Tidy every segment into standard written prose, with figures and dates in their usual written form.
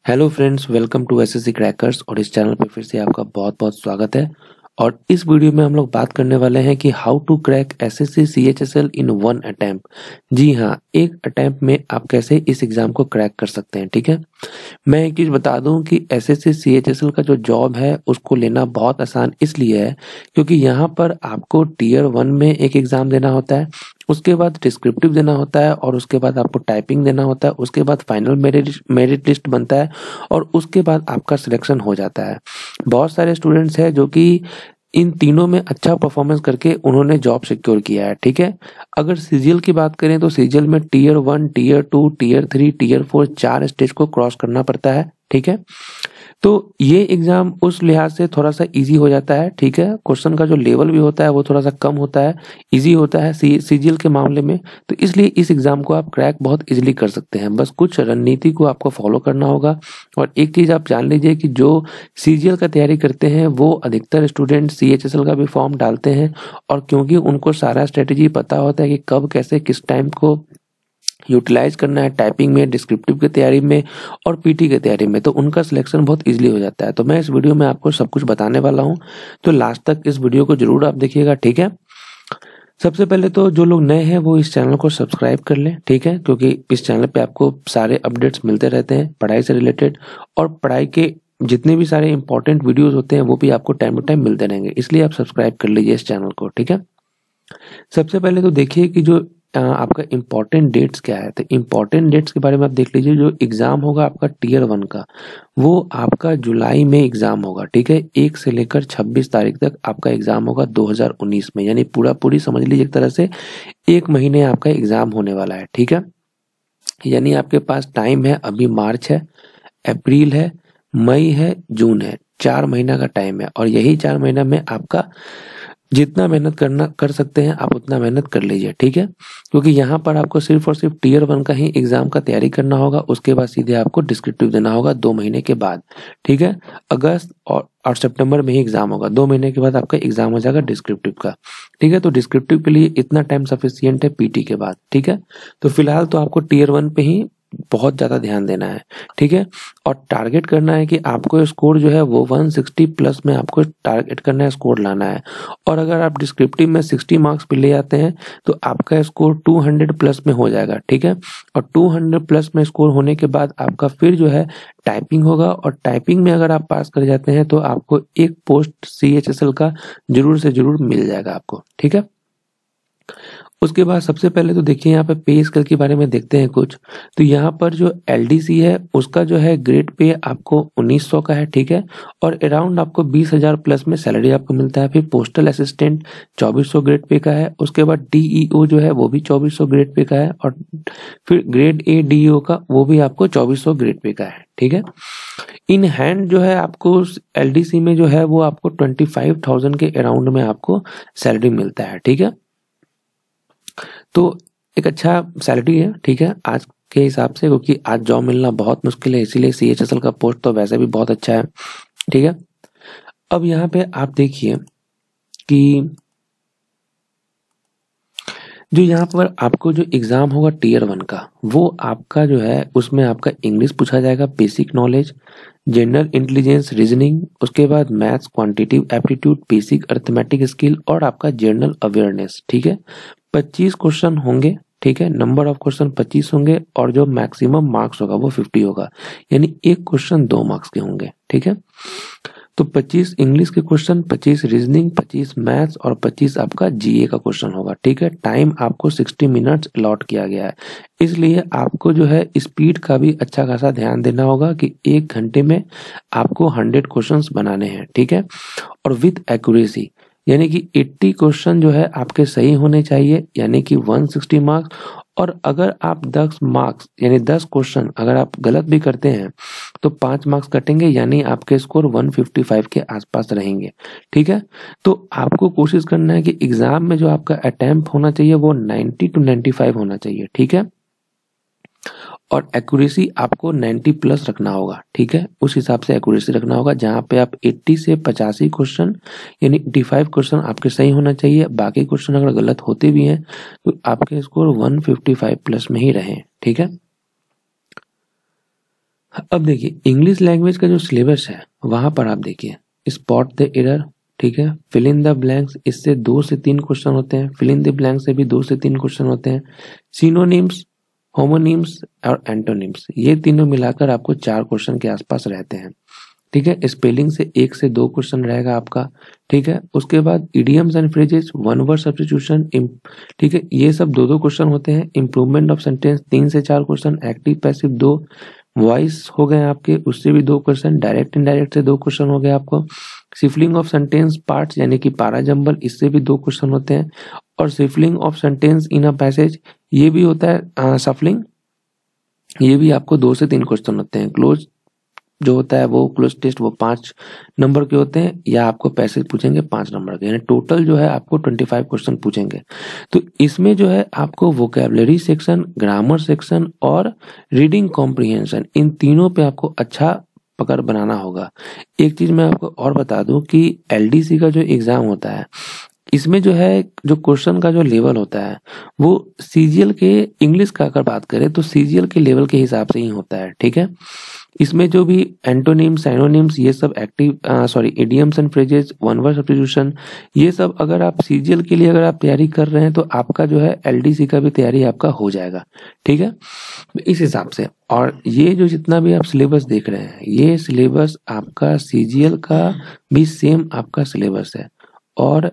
Hello friends, welcome to SSC Crackers. और इस channel पे फिर से आपका बहुत बहुत स्वागत है। और इस वीडियो में हम लोग बात करने वाले हैं कि how to crack SSC CHSL in one attempt. जी हाँ, एक अटेम्प्ट में आप कैसे इस एग्जाम को क्रैक कर सकते हैं। ठीक है, मैं एक चीज बता दूं कि एसएससी सीएचएसएल का जो जॉब है उसको लेना बहुत आसान इसलिए है क्योंकि यहाँ पर आपको टीयर 1 में एक एग्जाम देना होता है, उसके बाद डिस्क्रिप्टिव देना होता है, और उसके बाद आपको टाइपिंग देना होता है, उसके बाद फाइनल मेरिट लिस्ट बनता है, और उसके बाद आपका सिलेक्शन हो जाता है। बहुत सारे स्टूडेंट्स हैं जो कि इन तीनों में अच्छा परफॉर्मेंस करके उन्होंने जॉब सिक्योर किया है। ठीक है, अगर सीजीएल की बात करें तो सीजीएल में tier 1, tier 2, tier 3, tier 4 4 stage को क्रॉस करना पड़ता है। ठीक है, तो ये एग्जाम उस लिहाज से थोड़ा सा इजी हो जाता है। ठीक है, क्वेश्चन का जो लेवल भी होता है वो थोड़ा सा कम होता है, इजी होता है सीजीएल के मामले में। तो इसलिए इस एग्जाम को आप क्रैक बहुत इजीली कर सकते हैं, बस कुछ रणनीति को आपको फॉलो करना होगा। और एक चीज आप जान लीजिए कि जो सीजीएल का तैयारी करते हैं वो अधिकतर स्टूडेंट सीएचएसएल का भी फॉर्म डालते हैं, और क्योंकि उनको सारा स्ट्रेटेजी पता होता है कि कब कैसे किस टाइम को यूटिलाइज करना है टाइपिंग में, डिस्क्रिप्टिव की तैयारी में और पीटी की तैयारी में, तो उनका सिलेक्शन बहुत इजीली हो जाता है। तो मैं इस वीडियो में आपको सब कुछ बताने वाला हूं, तो लास्ट तक इस वीडियो को जरूर आप देखिएगा। ठीक है, सबसे पहले तो जो लोग नए हैं वो इस चैनल को सब्सक्राइब कर लें। ठीक है, क्योंकि इस चैनल पे आपको सारे अपडेट्स मिलते रहते हैं पढ़ाई से रिलेटेड, और पढ़ाई के जितने भी सारे इंपॉर्टेंट वीडियोस होते हैं वो भी आपको टाइम टू टाइम मिलते रहेंगे, इसलिए आप सब्सक्राइब कर लीजिए इस चैनल को। ठीक है, सबसे पहले तो देखिए कि जो आपका इम्पोर्टेंट डेट्स क्या है। तो इम्पोर्टेंट डेट्स के बारे में आप देख लीजिए। जो एग्जाम होगा आपका टीयर 1 का, वो आपका जुलाई में एग्जाम होगा। ठीक है, 1 से लेकर 26 तारीख तक आपका एग्जाम होगा 2019 में, यानी पूरी समझ लीजिए एक तरह से 1 महीने आपका एग्जाम होने वाला है। ठीक है, यानी आपके पास टाइम है, अभी मार्च है, अप्रैल है, मई है, जून है, 4 महीना का टाइम है। और यही 4 महीना में आपका जितना मेहनत करना कर सकते हैं आप उतना मेहनत कर लीजिए। ठीक है, क्योंकि यहाँ पर आपको सिर्फ और सिर्फ टीयर 1 का ही एग्जाम का तैयारी करना होगा, उसके बाद सीधे आपको डिस्क्रिप्टिव देना होगा 2 महीने के बाद। ठीक है, अगस्त और सितंबर में ही एग्जाम होगा, 2 महीने के बाद आपका एग्जाम हो जाएगा डिस्क्रिप्टिव का। ठीक है, तो डिस्क्रिप्टिव के लिए इतना टाइम सफिशियंट है पीटी के बाद। ठीक है, तो फिलहाल तो आपको टीयर 1 पे ही बहुत ज्यादा ध्यान देना है। ठीक है, और टारगेट करना है कि आपको स्कोर जो है वो 160 प्लस में आपको टारगेट करना है, स्कोर लाना है। और अगर आप डिस्क्रिप्टिव में 60 मार्क्स पे ले आते हैं तो आपका स्कोर 200 प्लस में हो जाएगा। ठीक है, और 200 प्लस में स्कोर होने के बाद आपका फिर जो है टाइपिंग होगा, और टाइपिंग में अगर आप पास कर जाते हैं तो आपको एक पोस्ट सीएचएसएल का जरूर से जरूर मिल जाएगा आपको। ठीक है, उसके बाद सबसे पहले तो देखिए यहाँ पे पे स्केल के बारे में देखते हैं कुछ। तो यहाँ पर जो एलडीसी है उसका जो है ग्रेड पे आपको 1900 का है। ठीक है, और अराउंड आपको 20,000 प्लस में सैलरी आपको मिलता है। फिर पोस्टल असिस्टेंट 2400 ग्रेड पे का है। उसके बाद डीईओ जो है वो भी 2400 ग्रेड पे का है, और फिर ग्रेड ए डीईओ का वो भी आपको 2400 ग्रेड पे का है। ठीक है, इन हैंड जो है आपको एलडीसी में जो है वो आपको 25,000 के अराउंड में आपको सैलरी मिलता है। ठीक है, तो एक अच्छा सैलरी है। ठीक है, आज के हिसाब से, क्योंकि आज जॉब मिलना बहुत मुश्किल है, इसीलिए सीएचएसएल का पोस्ट तो वैसे भी बहुत अच्छा है। ठीक है, अब यहाँ पे आप देखिए कि जो यहाँ पर आपको जो एग्जाम होगा टीयर 1 का, वो आपका जो है उसमें आपका इंग्लिश पूछा जाएगा, basic knowledge, general intelligence, reasoning, उसके बाद maths, quantitative aptitude, basic arithmetic skill और आपका जनरल अवेयरनेस। ठीक है, 25 क्वेश्चन होंगे। ठीक है, नंबर ऑफ क्वेश्चन 25 होंगे, और जो मैक्सिमम मार्क्स होगा वो 50 होगा, यानी एक क्वेश्चन 2 मार्क्स के होंगे। ठीक है, तो 25 इंग्लिश के क्वेश्चन, 25 रीजनिंग, 25 मैथ्स और 25 आपका जीए का क्वेश्चन होगा। ठीक है, टाइम आपको 60 मिनट्स अलॉट किया गया है, इसलिए आपको जो है स्पीड का भी अच्छा खासा ध्यान देना होगा कि 1 घंटे में आपको 100 क्वेश्चंस बनाने हैं। ठीक है, और विथ एक्यूरेसी, यानी कि 80 क्वेश्चन जो है आपके सही होने चाहिए, यानी कि 160 मार्क्स। और अगर आप 10 मार्क्स यानी 10 क्वेश्चन अगर आप गलत भी करते हैं तो 5 मार्क्स कटेंगे, यानी आपके स्कोर 155 के आसपास रहेंगे। ठीक है, तो आपको कोशिश करना है कि एग्जाम में जो आपका अटेम्प्ट होना चाहिए वो 90 to 95 होना चाहिए। ठीक है, और एक्यूरेसी आपको 90 प्लस रखना होगा। ठीक है, उस हिसाब से एक्यूरेसी रखना होगा, जहां पे आप 80 से 85 क्वेश्चन यानी 85 क्वेश्चन आपके सही होना चाहिए। बाकी क्वेश्चन अगर गलत होते भी हैं तो आपके स्कोर 155 प्लस में ही रहे। ठीक है, अब देखिए इंग्लिश लैंग्वेज का जो सिलेबस है वहां पर आप देखिए स्पॉट द एरर, ठीक है, फिल इन द ब्लैंक्स, इससे 2 से 3 क्वेश्चन होते हैं, फिल इन द ब्लैंक से भी 2 से 3 क्वेश्चन होते हैं, सिनोनिम्स, होमोनिम्स और एंटोनिम्स, ये तीनों मिलाकर आपको 4 क्वेश्चन के आसपास रहते हैं, ठीक है। स्पेलिंग से 1 से 2 क्वेश्चन रहेगा आपका, ठीक है। उसके बाद idioms and phrases, one word substitution, ठीक है, ये सब 2-2 क्वेश्चन होते हैं। इंप्रूवमेंट ऑफ सेंटेंस 3 से 4 क्वेश्चन, एक्टिव पैसिव 2, वॉइस हो गए आपके, उससे भी 2 क्वेश्चन, डायरेक्ट इनडायरेक्ट से 2 क्वेश्चन हो गए आपको। सिफलिंग ऑफ सेंटेंस पार्ट्स यानी कि पारा जंबल, इससे भी 2 क्वेश्चन होते हैं। और shuffling of sentence in a passage, ये भी होता है सफलिंग, ये भी आपको 2 से 3 क्वेश्चन होते हैं। क्लोज जो होता है वो क्लोज टेस्ट वो 5 नंबर के होते हैं, या आपको पैसेज पूछेंगे 5 नंबर के, यानी टोटल जो है आपको 25 क्वेश्चन पूछेंगे। तो इसमें जो है आपको वोकैबुलरी सेक्शन, ग्रामर सेक्शन और रीडिंग कॉम्प्रिहेंशन, इन तीनों पे आपको अच्छा पकड़ बनाना होगा। एक चीज मैं आपको और बता दूं कि एलडीसी का जो एग्जाम होता है, इसमें जो है जो क्वेश्चन का जो लेवल होता है वो सीजीएल के, इंग्लिश का अगर बात करें तो सीजीएल के लेवल के हिसाब से ही होता है, ठीक है। इसमें जो भी एंटोनिम्स, साइनोनिम्स, ये सब idioms and phrases, one word substitution, ये सब अगर आप सीजीएल के लिए अगर आप तैयारी कर रहे हैं तो आपका जो है एलडीसी का भी तैयारी आपका हो जाएगा, ठीक है। इस हिसाब से, और ये जो जितना भी आप सिलेबस देख रहे हैं ये सिलेबस आपका सीजीएल का भी सेम आपका सिलेबस है, और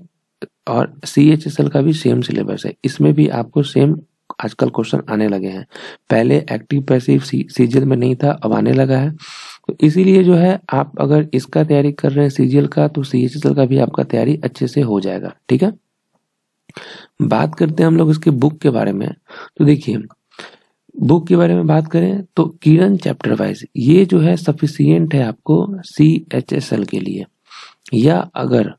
सीएचएसएल का भी सेम सिलेबस है। इसमें भी आपको सेम आजकल क्वेश्चन आने लगे हैं, पहले एक्टिव पैसिव सीजीएल में नहीं था, अब आने लगा है। तो इसीलिए जो है आप अगर इसका तैयारी कर रहे हैं सीजीएल का, तो सीएचएसएल का भी आपका तैयारी अच्छे से हो जाएगा, ठीक है। बात करते हैं हम लोग इसके बुक के बारे में। तो देखिए बुक के बारे में बात करें तो किरण चैप्टर वाइज ये जो है सफिशियंट है आपको सीएचएसएल के लिए, या अगर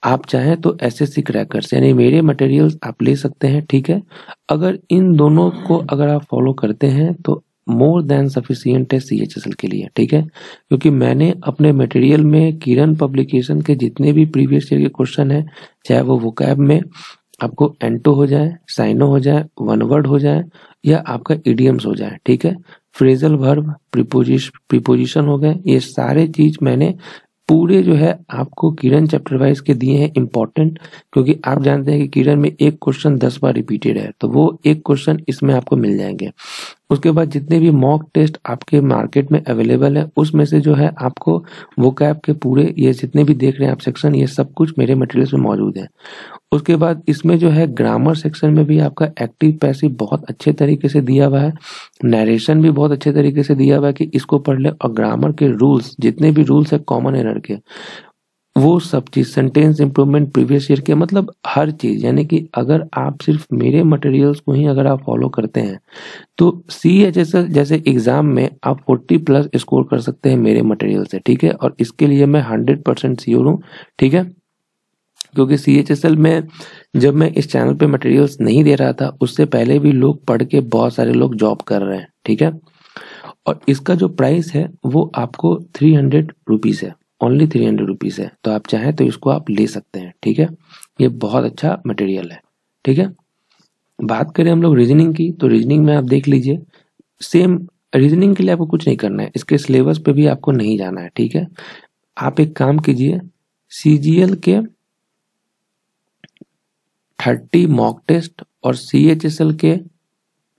आप चाहें तो एसएससी क्रैकर्स यानी मेरे मटेरियल्स आप ले सकते हैं, ठीक है। अगर इन दोनों को अगर आप फॉलो करते हैं तो मोर देन सफिशियंट है सीएचएसएल के लिए, ठीक है। क्योंकि मैंने अपने मटेरियल में किरण पब्लिकेशन के जितने भी प्रीवियस ईयर के क्वेश्चन है, चाहे वो वोकैब में आपको एंटो हो जाए, साइनो हो जाए, वन वर्ड हो जाए, या आपका इडियम्स हो जाए, ठीक है, फ्रेजल वर्ब, प्रीपोजिशन हो गए, ये सारे चीज मैंने पूरे जो है आपको किरण चैप्टर वाइज के दिए हैं इंपॉर्टेंट। क्योंकि आप जानते हैं कि किरण में एक क्वेश्चन 10 बार रिपीटेड है, तो वो एक क्वेश्चन इसमें आपको मिल जाएंगे। उसके बाद जितने भी मॉक टेस्ट आपके मार्केट में अवेलेबल है उसमें से जो है आपको वोकैब के पूरे ये जितने भी देख रहे हैं आप सेक्शन, ये सब कुछ मेरे मटेरियल्स में मौजूद है। उसके बाद इसमें जो है ग्रामर सेक्शन में भी आपका एक्टिव पैसिव बहुत अच्छे तरीके से दिया हुआ है, नरेशन भी बहुत अच्छे तरीके से दिया हुआ है कि इसको पढ़ ले, और ग्रामर के रूल्स जितने भी रूल्स है कॉमन एरर के वो सब चीज, सेंटेंस इंप्रूवमेंट प्रीवियस ईयर के, मतलब हर चीज, यानी कि अगर आप सिर्फ मेरे मटेरियल्स को ही अगर आप फॉलो करते हैं तो सीएचएसएल जैसे एग्जाम में आप 40+ स्कोर कर सकते हैं मेरे मटेरियल से, ठीक है। और इसके लिए मैं 100% श्योर हूँ, ठीक है। क्योंकि सीएचएसएल में जब मैं इस चैनल पे मटेरियल्स नहीं दे रहा था उससे पहले भी लोग पढ़ के बहुत सारे लोग जॉब कर रहे हैं, ठीक है। और इसका जो प्राइस है वो आपको 300 रुपीज है, ओनली 300 रुपीज है। तो आप चाहें तो इसको आप ले सकते हैं, ठीक है। ये बहुत अच्छा मटेरियल है, ठीक है। बात करें हम लोग रीजनिंग की, तो रीजनिंग में आप देख लीजिए सेम, रीजनिंग के लिए आपको कुछ नहीं करना है, इसके सिलेबस पे भी आपको नहीं जाना है, ठीक है। आप एक काम कीजिए, सीजीएल के 30 मॉक टेस्ट और सीएचएसएल के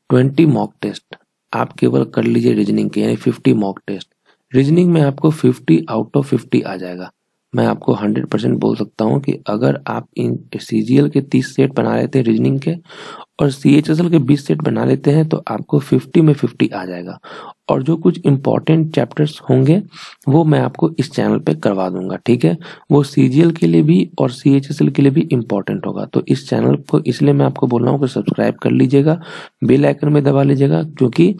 20 मॉक टेस्ट आप केवल कर लीजिए रीजनिंग के, यानी 50 मॉक टेस्ट। रीजनिंग में आपको 50 आउट ऑफ 50 आ जाएगा। मैं आपको 100% बोल सकता हूं कि अगर आप इन सीजीएल के 30 सेट बना लेते हैं रीजनिंग के और सीएचएसएल के 20 सेट बना लेते हैं तो आपको 50 में 50 आ जाएगा। और जो कुछ इंपॉर्टेंट चैप्टर्स होंगे वो मैं आपको इस चैनल पे करवा दूंगा, ठीक है। वो सीजीएल के लिए भी और सीएचएसएल के लिए भी इंपॉर्टेंट होगा। तो इस चैनल को इसलिए मैं आपको बोल रहा हूँ कि सब्सक्राइब कर लीजिएगा, बेल आइकन में दबा लीजिएगा, क्योंकि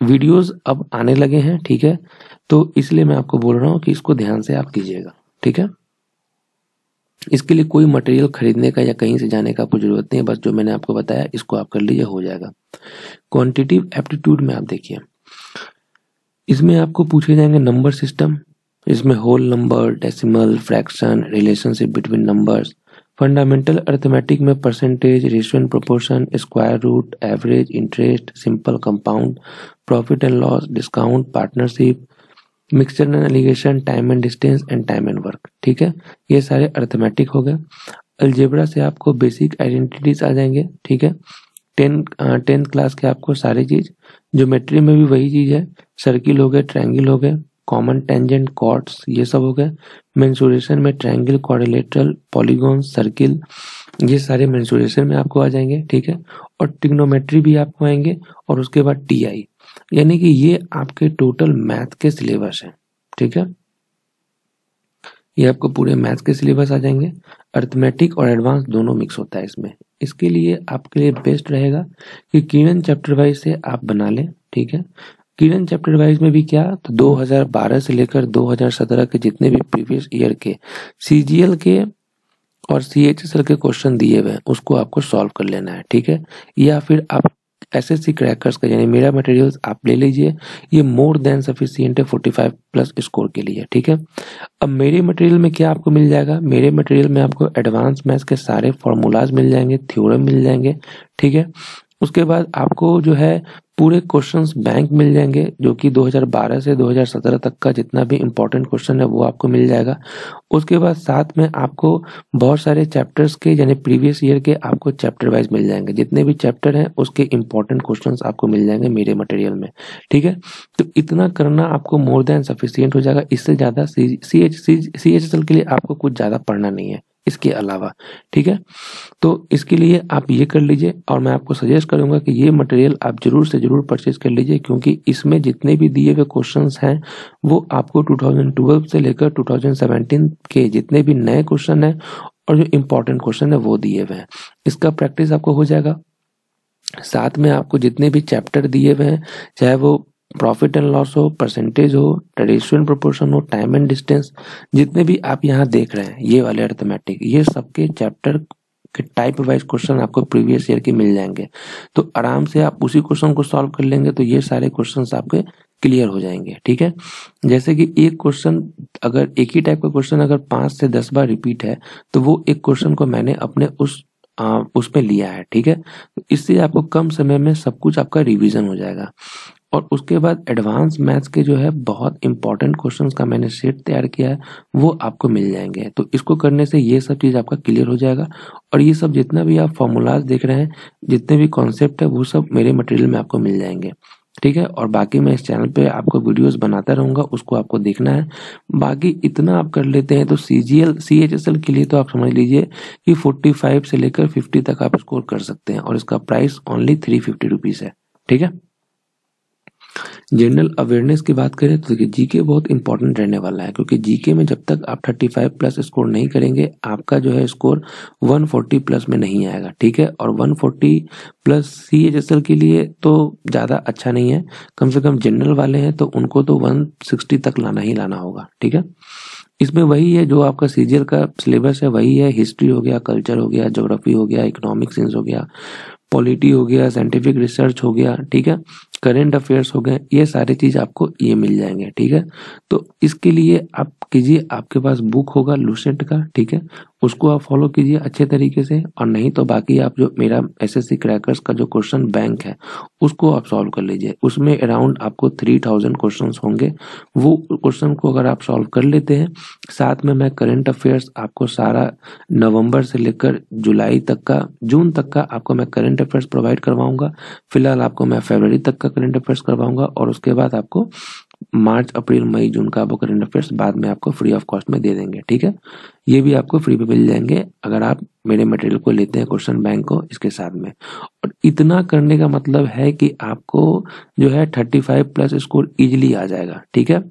वीडियोस अब आने लगे हैं, ठीक है। तो इसलिए मैं आपको बोल रहा हूँ कि इसको ध्यान से आप कीजिएगा, ठीक है। इसके लिए कोई मटेरियल खरीदने का या कहीं से जाने का आपको जरूरत नहीं है, बस जो मैंने आपको बताया इसको आप कर लीजिए, हो जाएगा। क्वांटिटेटिव एप्टीट्यूड में आप देखिए, इसमें आपको पूछे जाएंगे नंबर सिस्टम, इसमें whole number, decimal, fraction, relationship between numbers, fundamental arithmetic में percentage, ratio and proportion, square root, average, interest, simple compound, profit and loss, discount, partnership, mixture and alligation, time and distance and time and work. ठीक है, ये सारे arithmetic हो गए। Algebra से आपको basic identities आ जाएंगे। ठीक है, 10th क्लास के आपको सारी चीज। ज्योमेट्री में भी वही चीज है, सर्किल हो गए, ट्रायंगल हो गए, कॉमन टेंजेंट, कॉर्ड्स, ये सब हो गए। मेंसुरेशन में ट्रायंगल, क्वाड्रिलेटरल, पॉलीगॉन, सर्किल, ये सारे मेंसुरेशन में आपको आ जाएंगे। ठीक है, और ट्रिग्नोमेट्री भी आपको आएंगे, और उसके बाद टीआई, यानी कि ये आपके टोटल मैथ के सिलेबस है। ठीक है, ये आपको पूरे मैथ्स के सिलेबस आ जाएंगे। अर्थमेटिक और एडवांस दोनों मिक्स होता है इसमें। इसके लिए आपके लिए बेस्ट रहेगा कि किरण चैप्टर वाइज से आप बना लें। ठीक है, किरण चैप्टर वाइज में भी क्या, तो 2012 से लेकर 2017 के जितने भी प्रीवियस ईयर के सीजीएल के और सीएचएसएल के क्वेश्चन दिए हुए हैं उसको आपको सॉल्व कर लेना है। ठीक है, या फिर आप एसएससी क्रैकर्स का यानी मेरा मटेरियल्स आप ले लीजिए, ये मोर देन सफिशिएंट है 45+ स्कोर के लिए। ठीक है, अब मेरे मटेरियल में क्या आपको मिल जाएगा, मेरे मटेरियल में आपको एडवांस मैथ्स के सारे फॉर्मूलाज मिल जाएंगे, थ्योरम मिल जाएंगे। ठीक है, उसके बाद आपको जो है पूरे क्वेश्चंस बैंक मिल जाएंगे, जो कि 2012 से 2017 तक का जितना भी इंपॉर्टेंट क्वेश्चन है वो आपको मिल जाएगा। उसके बाद साथ में आपको बहुत सारे चैप्टर्स के यानी प्रीवियस ईयर के आपको चैप्टर वाइज मिल जाएंगे, जितने भी चैप्टर हैं उसके इंपॉर्टेंट क्वेश्चंस आपको मिल जाएंगे मेरे मटेरियल में। ठीक है, तो इतना करना आपको मोर देन सफिशिएंट हो जाएगा। इससे ज्यादा सीएचएसएल के लिए आपको कुछ ज्यादा पढ़ना नहीं है इसके अलावा। ठीक है, तो इसके लिए आप ये कर लीजिए, और मैं आपको सजेस्ट करूंगा कि ये मटेरियल आप जरूर से जरूर परचेज कर लीजिए, क्योंकि इसमें जितने भी दिए हुए क्वेश्चंस हैं वो आपको 2012 से लेकर 2017 के जितने भी नए क्वेश्चन हैं और जो इम्पोर्टेंट क्वेश्चन है वो दिए हुए हैं। इसका प्रैक्टिस आपको हो जाएगा। साथ में आपको जितने भी चैप्टर दिए हुए हैं, चाहे वो प्रॉफिट एंड लॉस हो, परसेंटेज हो, रेशियो एंड प्रोपोर्शन हो, टाइम एंड डिस्टेंस, जितने भी आप यहाँ देख रहे हैं ये वाले अर्थमेटिक, ये सबके चैप्टर के टाइप वाइज क्वेश्चन आपको प्रीवियस ईयर के मिल जाएंगे। तो आराम से आप उसी क्वेश्चन को सॉल्व कर लेंगे तो ये सारे क्वेश्चंस आपके क्लियर हो जाएंगे। ठीक है, जैसे कि एक क्वेश्चन अगर एक ही टाइप का क्वेश्चन अगर 5 से 10 बार रिपीट है तो वो एक क्वेश्चन को मैंने अपने उसमें लिया है। ठीक है, तो इससे आपको कम समय में सब कुछ आपका रिवीजन हो जाएगा। और उसके बाद एडवांस मैथ्स के जो है बहुत इंपॉर्टेंट क्वेश्चंस का मैंने सेट तैयार किया है, वो आपको मिल जाएंगे। तो इसको करने से ये सब चीज आपका क्लियर हो जाएगा। और ये सब जितना भी आप फॉर्मूलाज देख रहे हैं, जितने भी कॉन्सेप्ट है, वो सब मेरे मटेरियल में आपको मिल जाएंगे। ठीक है, और बाकी मैं इस चैनल पे आपको वीडियोस बनाता रहूंगा, उसको आपको देखना है। बाकी इतना आप कर लेते हैं तो सीएचएसएल के लिए तो आप समझ लीजिए कि 45 से लेकर 50 तक आप स्कोर कर सकते हैं, और इसका प्राइस ओनली 350 रुपीज है। ठीक है, जनरल अवेयरनेस की बात करें तो देखिए जीके बहुत इंपॉर्टेंट रहने वाला है, क्योंकि जीके में जब तक आप 35+ स्कोर नहीं करेंगे आपका जो है स्कोर 140+ में नहीं आएगा। ठीक है, और 140+ सीएचएसएल के लिए तो ज्यादा अच्छा नहीं है, कम से कम जनरल वाले हैं तो उनको तो 160 तक लाना ही लाना होगा। ठीक है, इसमें वही है जो आपका सीजीएल का सिलेबस है, वही है। हिस्ट्री हो गया, कल्चर हो गया, ज्योग्राफी हो गया, इकोनॉमिक साइंस हो गया, पॉलिटी हो गया, साइंटिफिक रिसर्च हो गया। ठीक है, करंट अफेयर्स हो गए, ये सारी चीज आपको ये मिल जाएंगे। ठीक है, तो इसके लिए आप कीजिए, आपके पास बुक होगा लूसेंट का, ठीक है, उसको आप फॉलो कीजिए अच्छे तरीके से। और नहीं तो बाकी आप जो मेरा एसएससी क्रैकर्स का जो क्वेश्चन बैंक है उसको आप सॉल्व कर लीजिए। उसमें अराउंड आपको 3000 क्वेश्चन होंगे, वो क्वेश्चन को अगर आप सॉल्व कर लेते हैं, साथ में मैं करंट अफेयर्स आपको सारा नवंबर से लेकर जुलाई तक का, जून तक का आपको मैं करंट अफेयर्स प्रोवाइड करवाऊंगा। फिलहाल आपको मैं फरवरी तक का करंट अफेयर्स करवाऊंगा, और उसके बाद आपको मार्च, अप्रैल, मई, जून का आपको करंट अफेयर्स बाद में आपको फ्री ऑफ कॉस्ट में दे देंगे। ठीक है, ये भी आपको फ्री पे मिल जाएंगे अगर आप मेरे मटेरियल को लेते हैं, क्वेश्चन बैंक को इसके साथ में। और इतना करने का मतलब है कि आपको जो है 35+ स्कोर इजिली आ जाएगा। ठीक है,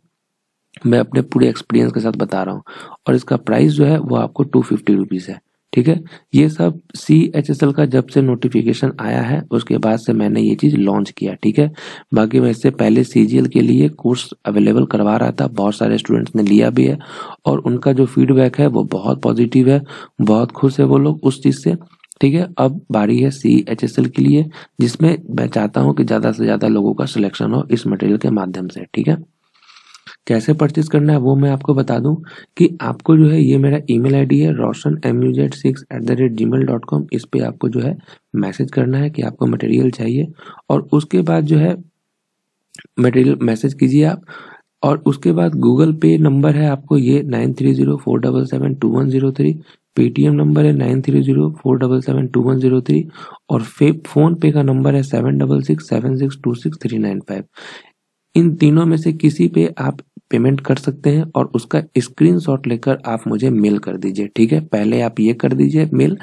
मैं अपने पूरे एक्सपीरियंस के साथ बता रहा हूँ। और इसका प्राइस जो है वो आपको 250 रुपीज है। ठीक है, ये सब सीएचएसएल का जब से नोटिफिकेशन आया है उसके बाद से मैंने ये चीज लॉन्च किया। ठीक है, बाकी मैं इससे पहले सीजीएल के लिए कोर्स अवेलेबल करवा रहा था, बहुत सारे स्टूडेंट्स ने लिया भी है और उनका जो फीडबैक है वो बहुत पॉजिटिव है, बहुत खुश है वो लोग उस चीज से। ठीक है, अब बारी है सीएचएसएल के लिए, जिसमें मैं चाहता हूँ कि ज्यादा से ज्यादा लोगों का सिलेक्शन हो इस मटेरियल के माध्यम से। ठीक है, कैसे परचेज करना है वो मैं आपको बता दूं कि आपको जो है ये मेरा ईमेल आईडी है roshanmuz6@gmail.com। इस पे आपको जो है मैसेज करना है कि आपको मटेरियल चाहिए और उसके बाद जो है मटेरियल मैसेज कीजिए आप। और उसके बाद गूगल पे नंबर है आपको ये 9304772103, पेटीएम नंबर है 9304772103 और फोन पे का नंबर है 7667626395। इन तीनों में से किसी पे आप पेमेंट कर सकते हैं और उसका स्क्रीनशॉट लेकर आप मुझे मेल कर दीजिए, ठीक है। पहले आप ये कर दीजिए मेल,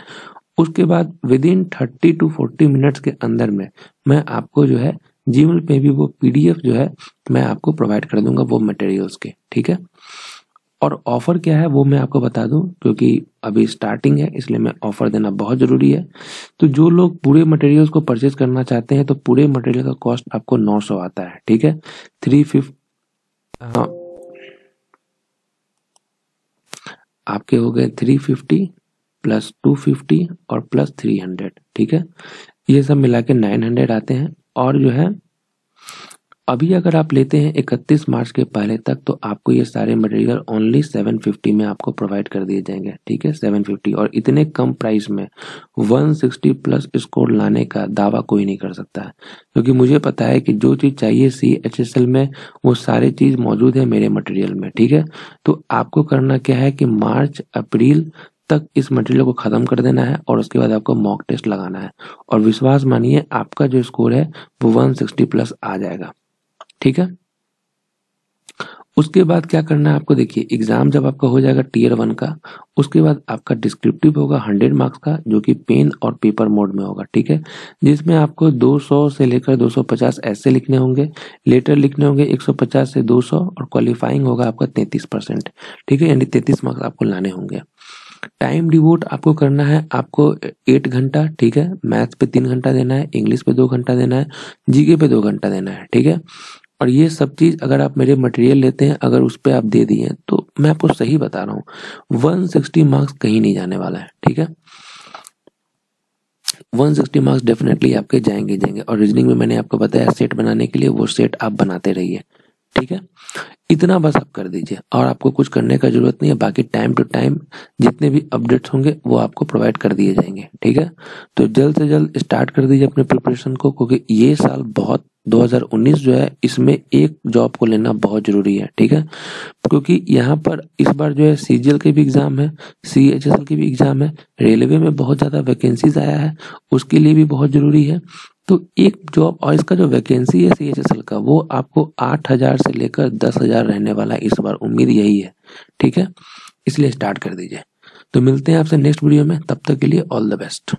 उसके बाद विद इन 30 to 40 मिनट्स के अंदर में मैं आपको जो है जीमेल पे भी वो पीडीएफ जो है मैं आपको प्रोवाइड कर दूंगा वो मटेरियल्स के, ठीक है। और ऑफर क्या है वो मैं आपको बता दूं, क्योंकि अभी स्टार्टिंग है इसलिए मैं ऑफर देना बहुत जरूरी है। तो जो लोग पूरे मटेरियल्स को परचेज करना चाहते हैं तो पूरे मटेरियल का कॉस्ट आपको 900 आता है, ठीक है। 350 आपके हो गए 350 प्लस 250 और प्लस 300, ठीक है। ये सब मिला के 900 आते हैं। और जो है अभी अगर आप लेते हैं 31 मार्च के पहले तक तो आपको ये सारे मटेरियल ओनली 750 में आपको प्रोवाइड कर दिए जाएंगे, ठीक है। 750 और इतने कम प्राइस में 160 प्लस स्कोर लाने का दावा कोई नहीं कर सकता है, क्योंकि मुझे पता है कि जो चीज चाहिए CHSL में वो सारी चीज मौजूद है मेरे मटेरियल में, ठीक है। तो आपको करना क्या है कि मार्च अप्रैल तक इस मटेरियल को खत्म कर देना है और उसके बाद आपको मॉक टेस्ट लगाना है और विश्वास मानिए आपका जो स्कोर है वो 160 प्लस आ जाएगा, ठीक है। उसके बाद क्या करना है आपको, देखिए एग्जाम जब आपका हो जाएगा Tier 1 का, उसके बाद आपका डिस्क्रिप्टिव होगा 100 मार्क्स का जो कि पेन और पेपर मोड में होगा, ठीक है। जिसमें आपको 200 से लेकर 250 ऐसे लिखने होंगे, लेटर लिखने होंगे 150 से 200 और क्वालिफाइंग होगा आपका 33%, ठीक है। यानी 33 मार्क्स आपको लाने होंगे। टाइम डिवोट आपको करना है आपको 8 घंटा, ठीक है। मैथ्स पे 3 घंटा देना है, इंग्लिश पे 2 घंटा देना है, जीके पे 2 घंटा देना है, ठीक है। और ये सब चीज अगर आप मेरे मटेरियल लेते हैं अगर उस पे आप दे दिए तो मैं आपको सही बता रहा हूँ 160 मार्क्स कहीं नहीं जाने वाला है, ठीक है। 160 मार्क्स डेफिनेटली आपके जाएंगे। और रीजनिंग में मैंने आपको बताया सेट बनाने के लिए, वो सेट आप बनाते रहिए, ठीक है। इतना बस आप कर दीजिए और आपको कुछ करने का जरूरत नहीं है। बाकी टाइम टू टाइम जितने भी अपडेट्स होंगे वो आपको प्रोवाइड कर दिए जाएंगे, ठीक है। तो जल्द से जल्द स्टार्ट कर दीजिए अपने प्रिपरेशन को, क्योंकि ये साल बहुत 2019 जो है इसमें एक जॉब को लेना बहुत जरूरी है, ठीक है। क्योंकि यहाँ पर इस बार जो है CGL के भी एग्जाम है, CHSL के भी एग्जाम है, रेलवे में बहुत ज्यादा वैकेंसीज आया है उसके लिए भी बहुत जरूरी है। तो एक जॉब और इसका जो वैकेंसी है CHSL का वो आपको 8000 से लेकर 10,000 रहने वाला है, इस बार उम्मीद यही है, ठीक है। इसलिए स्टार्ट कर दीजिए। तो मिलते हैं आपसे नेक्स्ट वीडियो में, तब तक के लिए ऑल द बेस्ट।